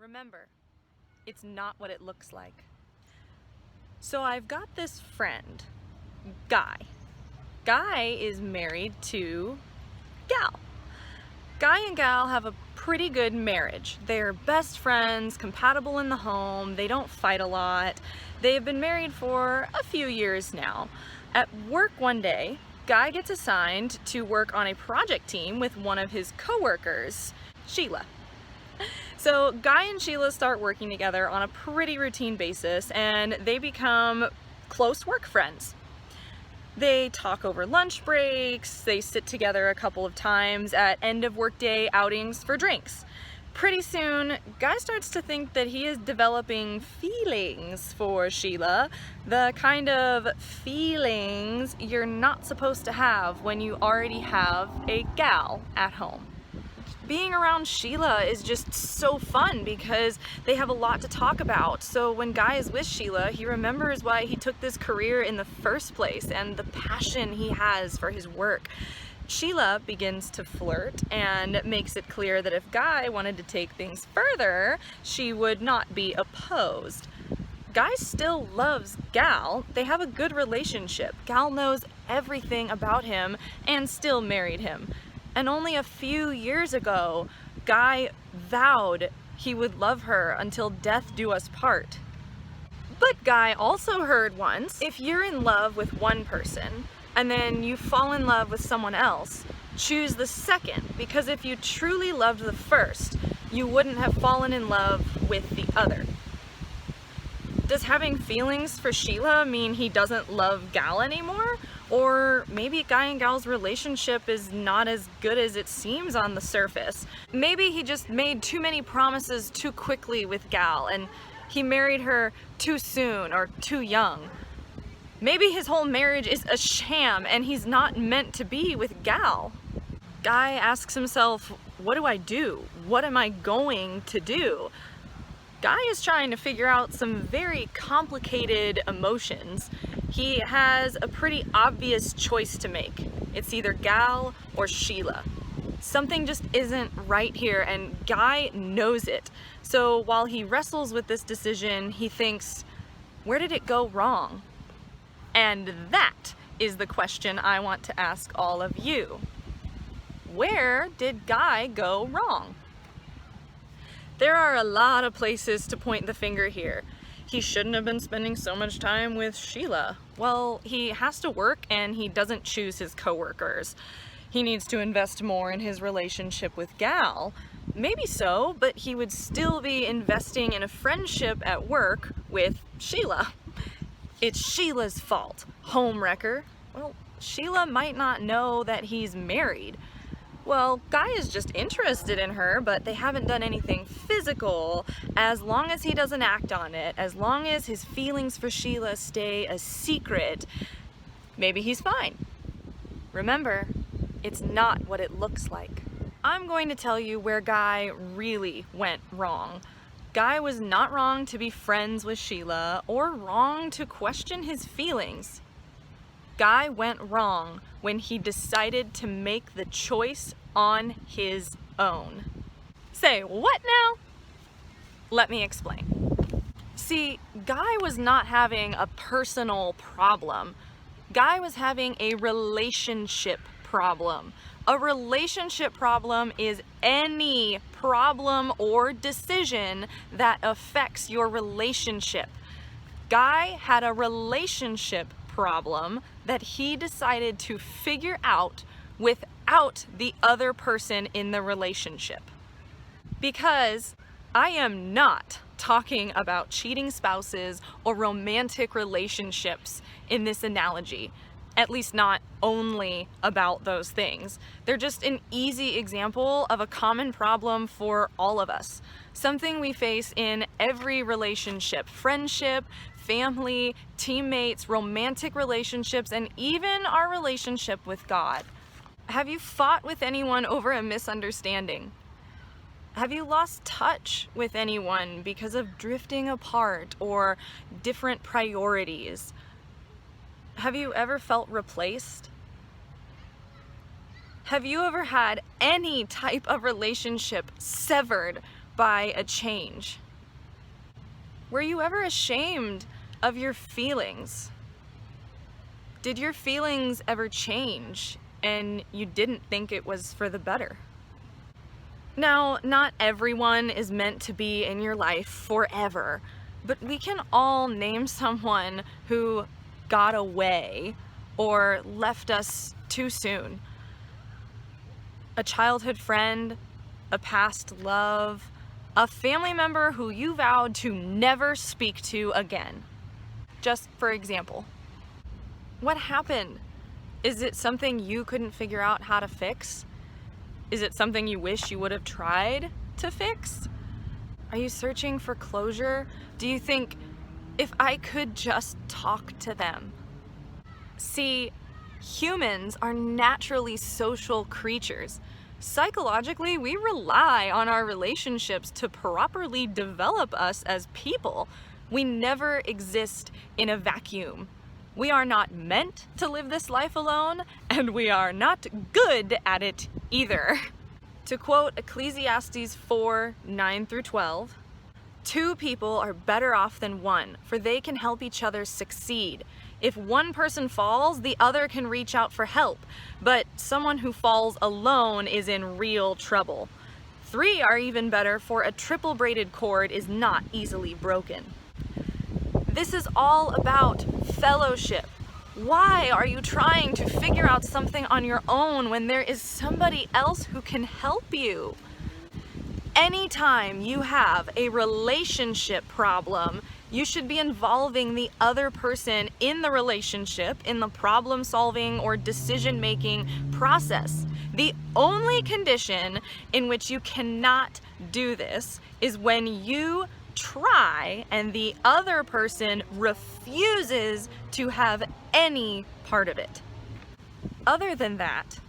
Remember, it's not what it looks like. So I've got this friend, Guy. Guy is married to Gal. Guy and Gal have a pretty good marriage. They're best friends, compatible in the home, they don't fight a lot. They've been married for a few years now. At work one day, Guy gets assigned to work on a project team with one of his coworkers, Sheila. So Guy and Sheila start working together on a pretty routine basis, and they become close work friends. They talk over lunch breaks, they sit together a couple of times at end of workday outings for drinks. Pretty soon, Guy starts to think that he is developing feelings for Sheila, the kind of feelings you're not supposed to have when you already have a gal at home. Being around Sheila is just so fun because they have a lot to talk about. So when Guy is with Sheila, he remembers why he took this career in the first place and the passion he has for his work. Sheila begins to flirt and makes it clear that if Guy wanted to take things further, she would not be opposed. Guy still loves Gal. They have a good relationship. Gal knows everything about him and still married him. And only a few years ago, Guy vowed he would love her until death do us part. But Guy also heard once, if you're in love with one person and then you fall in love with someone else, choose the second, because if you truly loved the first, you wouldn't have fallen in love with the other. Does having feelings for Sheila mean he doesn't love Gal anymore? Or maybe Guy and Gal's relationship is not as good as it seems on the surface. Maybe he just made too many promises too quickly with Gal and he married her too soon or too young. Maybe his whole marriage is a sham and he's not meant to be with Gal. Guy asks himself, what do I do? What am I going to do? Guy is trying to figure out some very complicated emotions. He has a pretty obvious choice to make. It's either Gal or Sheila. Something just isn't right here and Guy knows it. So while he wrestles with this decision, he thinks, where did it go wrong? And that is the question I want to ask all of you. Where did Guy go wrong? There are a lot of places to point the finger here. He shouldn't have been spending so much time with Sheila. Well, he has to work and he doesn't choose his coworkers. He needs to invest more in his relationship with Gal. Maybe so, but he would still be investing in a friendship at work with Sheila. It's Sheila's fault. Homewrecker. Well, Sheila might not know that he's married. Well, Guy is just interested in her, but they haven't done anything physical. As long as he doesn't act on it, as long as his feelings for Sheila stay a secret, maybe he's fine. Remember, it's not what it looks like. I'm going to tell you where Guy really went wrong. Guy was not wrong to be friends with Sheila or wrong to question his feelings. Guy went wrong when he decided to make the choice on his own. Say what now? Let me explain. See, Guy was not having a personal problem. Guy was having a relationship problem. A relationship problem is any problem or decision that affects your relationship. Guy had a relationship problem that he decided to figure out without the other person in the relationship. Because I am not talking about cheating spouses or romantic relationships in this analogy. At least not only about those things. They're just an easy example of a common problem for all of us. Something we face in every relationship, friendship, family, teammates, romantic relationships, and even our relationship with God. Have you fought with anyone over a misunderstanding? Have you lost touch with anyone because of drifting apart or different priorities? Have you ever felt replaced? Have you ever had any type of relationship severed by a change? Were you ever ashamed of your feelings? Did your feelings ever change and you didn't think it was for the better? Now, not everyone is meant to be in your life forever, but we can all name someone who got away or left us too soon. A childhood friend, a past love, a family member who you vowed to never speak to again. Just for example. What happened? Is it something you couldn't figure out how to fix? Is it something you wish you would have tried to fix? Are you searching for closure? Do you think, if I could just talk to them? See, humans are naturally social creatures. Psychologically, we rely on our relationships to properly develop us as people. We never exist in a vacuum. We are not meant to live this life alone, and we are not good at it either. To quote Ecclesiastes 4:9-12, "Two people are better off than one, for they can help each other succeed. If one person falls, the other can reach out for help, but someone who falls alone is in real trouble. Three are even better, for a triple braided cord is not easily broken." This is all about fellowship. Why are you trying to figure out something on your own when there is somebody else who can help you? Anytime you have a relationship problem, you should be involving the other person in the relationship, in the problem solving or decision making process. The only condition in which you cannot do this is when you try and the other person refuses to have any part of it. Other than that,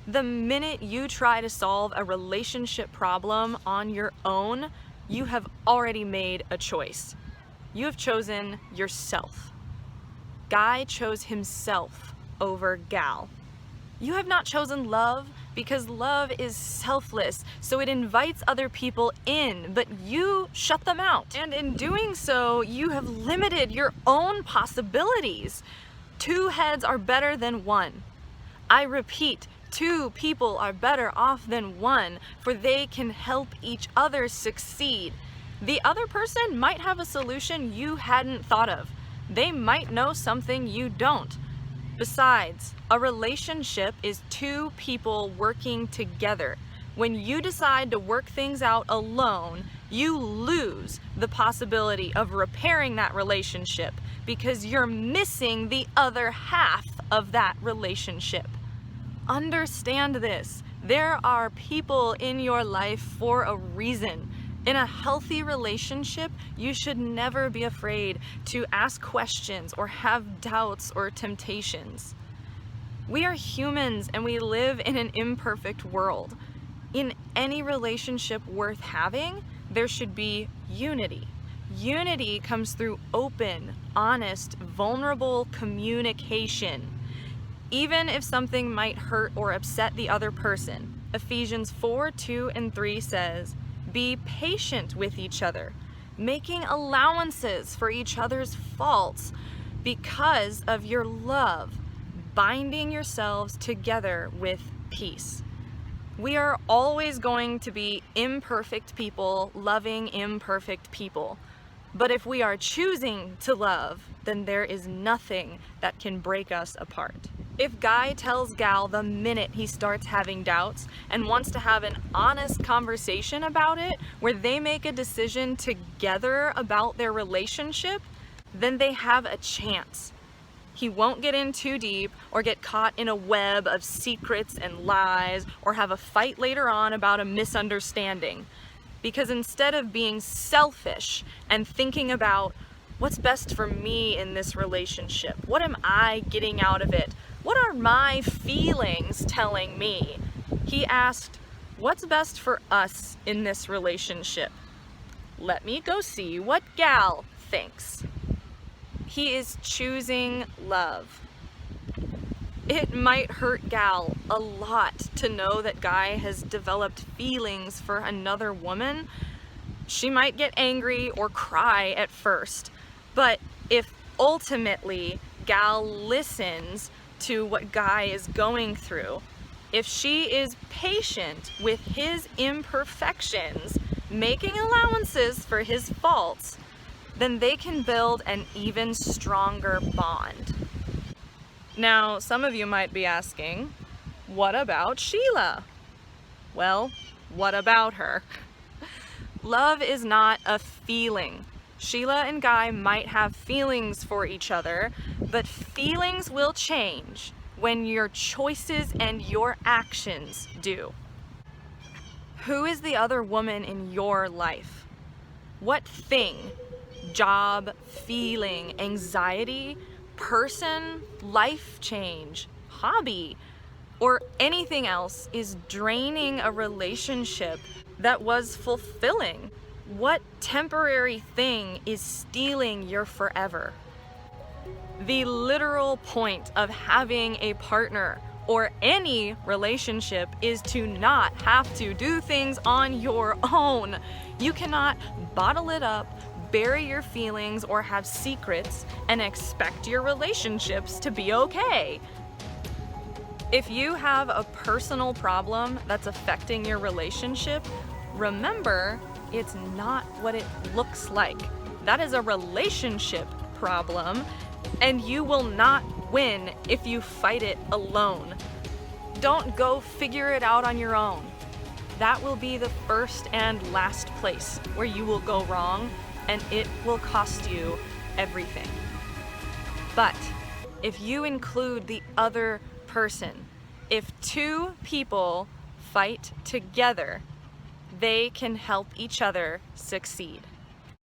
the minute you try to solve a relationship problem on your own, you have already made a choice. You have chosen yourself. Guy chose himself over gal. You have not chosen love because love is selfless, so it invites other people in, but you shut them out. And in doing so, you have limited your own possibilities. Two heads are better than one. I repeat, two people are better off than one, for they can help each other succeed. The other person might have a solution you hadn't thought of. They might know something you don't. Besides, a relationship is two people working together. When you decide to work things out alone, you lose the possibility of repairing that relationship because you're missing the other half of that relationship. Understand this. There are people in your life for a reason. In a healthy relationship, you should never be afraid to ask questions or have doubts or temptations. We are humans and we live in an imperfect world. In any relationship worth having, there should be unity. Unity comes through open, honest, vulnerable communication. Even if something might hurt or upset the other person. Ephesians 4:2-3 says, "Be patient with each other, making allowances for each other's faults because of your love, binding yourselves together with peace." We are always going to be imperfect people loving imperfect people. But if we are choosing to love, then there is nothing that can break us apart. If Guy tells Gal the minute he starts having doubts and wants to have an honest conversation about it, where they make a decision together about their relationship, then they have a chance. He won't get in too deep or get caught in a web of secrets and lies or have a fight later on about a misunderstanding. Because instead of being selfish and thinking about what's best for me in this relationship, what am I getting out of it, what are my feelings telling me, he asked, what's best for us in this relationship? Let me go see what Gal thinks. He is choosing love. It might hurt Gal a lot to know that Guy has developed feelings for another woman, She might get angry or cry at first, but if ultimately gal listens to what guy is going through, if she is patient with his imperfections, making allowances for his faults, then they can build an even stronger bond. Now, some of you might be asking, what about Sheila? Well, what about her? Love is not a feeling. Sheila and Guy might have feelings for each other, but feelings will change when your choices and your actions do. Who is the other woman in your life? What thing, job, feeling, anxiety, person, life change, hobby, or anything else is draining a relationship that was fulfilling? What temporary thing is stealing your forever? The literal point of having a partner or any relationship is to not have to do things on your own. You cannot bottle it up, bury your feelings, or have secrets and expect your relationships to be okay. If you have a personal problem that's affecting your relationship, remember, it's not what it looks like. That is a relationship problem, and you will not win if you fight it alone. Don't go figure it out on your own. That will be the first and last place where you will go wrong, and it will cost you everything. But if you include the other person, if two people fight together, they can help each other succeed.